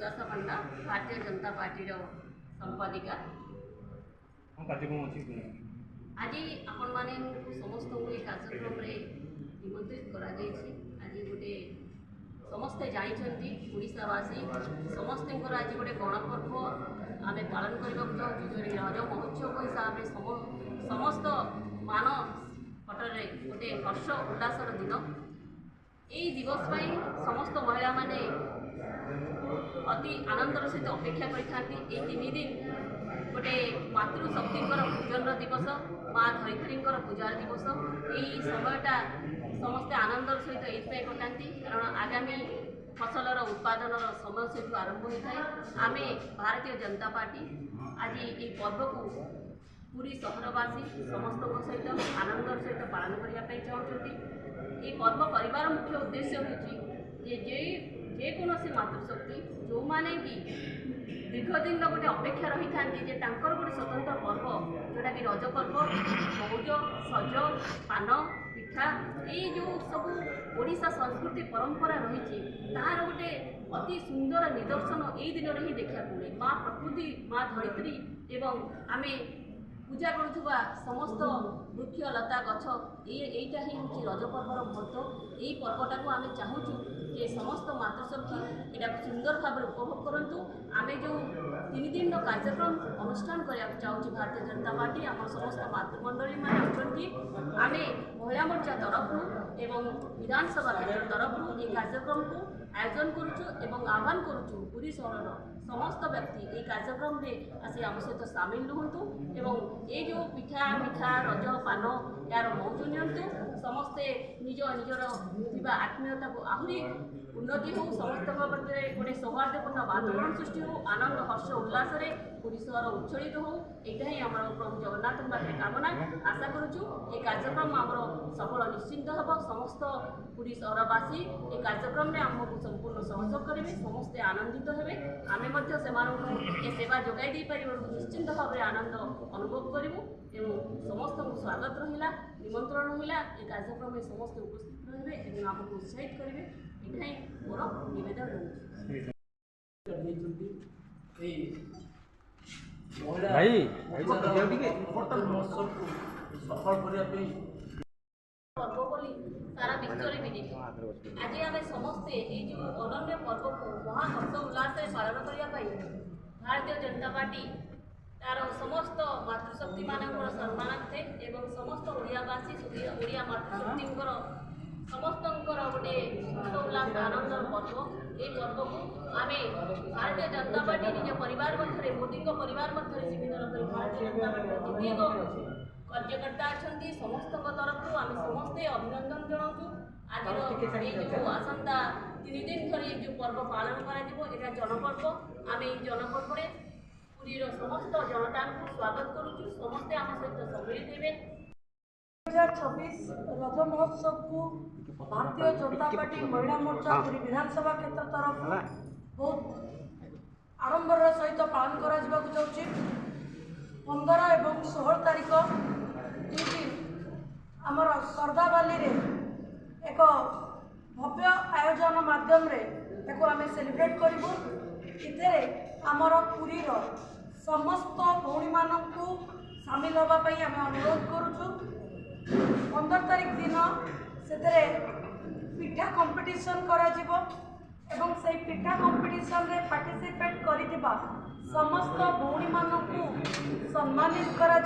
सुदासा पंडा Bharatiya Janata party संपादिका। आज आपण माने समस्त कार्यक्रम निमंत्रित करा आज गोटे समस्ते जानते ओडावासी समस्त आज गोटे गणपर्व आम पालन करने रज महोत्सव हिसाब से समस्त मान पटरे गोटे हर्ष उल्लासर दिन यही दिवस पर समस्त महिला माने अति आनंदर सहित अपेक्षा करते 3 दिन गोटे मातृशक्ति पूजन दिवस माँ धरित्री पूजार दिवस यही समयटा समस्ते आनंदर सहित ये कटाती कारण आगामी फसलर उत्पादन समय से आरंभ होता है। आम भारतीय जनता पार्टी आज ये पर्व को पूरी सहरवासी समस्त सहित आनंदर सहित पालन करने चाहते। ये पर्व कर मुख्य उद्देश्य हूँ जेकोसी मातृशक्ति जो मैंने कि दीर्घदिन गोटे अपेक्षा रही था गोटे स्वतंत्र पर्व जोटा कि रज पर्व मौज सज पान पिठा ये जो सब ओडिशा संस्कृति परंपरा रही तार गोटे अति सुंदर निदर्शन यही दिन ही देखा मिले। माँ प्रकृति माँ धरित्री एवं आम पूजा करुवा समस्त वृक्ष लता गछ यहीटा ही हूँ रज पर्वर महत्व। यही पर्वटा को आम चाहूँ जे समस्त मातृशक्ति यहाँ सुंदर भाव उपभोग करूँ। आम जो 3 दिन कार्यक्रम अनुष्ठान करने चाहूँ भारतीय जनता पार्टी आम समस्त मातृमंडली मैंने आम महिला मोर्चा तरफ एवं विधानसभा क्षेत्र तरफ ये कार्यक्रम को आयोजन करुँ आह्वान करुँ पूरी सहर समस्त व्यक्ति ये कार्यक्रम में आसी आम सहित सामिल रुहतु एवं ये जो पिठा मिठा रज पान यार मौज नियंतु समस्ते निज निजर थिबा आत्मीयता को आहरी उन्नति हो समस्त मध्य गोटे सौहार्दपूर्ण वातावरण सृष्टि हो आनंद हर्ष उल्लास पूरी सहर उच्छलित हो यहाँ ही आम प्रभु जगन्नाथ पाखे कामना आशा करुचु। ये कार्यक्रम आमर सफल निश्चिंत हम समस्त पूरी सहरवासी ये कार्यक्रम में आमको संपूर्ण सहयोग करेंगे समस्ते आनंदित हेबे आम से सेवा जोगाई पार निश्चिंत भाव में आनंद अनुभव करूँ एवं समस्त स्वागत रहा निमंत्रण रहा ये कार्यक्रम में समस्त उपस्थित रहे आमको उत्साहित करेंगे यहाँ मोर नवेदन रही। पर्व बोली सारा विश्व में विदित आज आम समस्ते ये अनन्य पर्व को महाहर्ष उल्लास पालन करने भारतीय जनता पार्टी तार समस्त मातृशक्ति मान सम्मानार्थे एवं समस्त ओडियावासी ओडिया मातृशक्ति समस्त गोटे हर्ष उल्लास आनंद पर्व ये पर्व को आम भारतीय जनता पार्टी निज परिवार मध्य मोदी परिवार मध्य सीमित रख भारतीय जनता पार्टी जितक कार्यकर्ता अच्छा समस्त तरफ आम समस्ते अभिनंदन जनाऊँ। आज जो आसंता 3 दिन धरी जो पर्व पालन कर जनपर्व आम ये जनपर्व पूरी समस्त जनता को स्वागत करुचु समस्ते आम सहित सम्मिलित हे 2026 रज महोत्सव को भारतीय जनता पार्टी महिला मोर्चा पूरी विधानसभा क्षेत्र तरफ बहुत आडंबर सहित पालन करा 15 और 16 तारीख आमर सर्दाबाली रे एक भव्य आयोजन माध्यम आम सेलिब्रेट करूँ। इथे आमर पुरीर समस्त भौणी मानू सामिल होगापी आम अनुरोध करुचु। 15 तारीख दिन से पिठा कंपटीशन करा एवं से पिठा कंपटीशन रे पार्टिसिपेट करिथिबा समस्त भौणी मानू सम्मानित करा।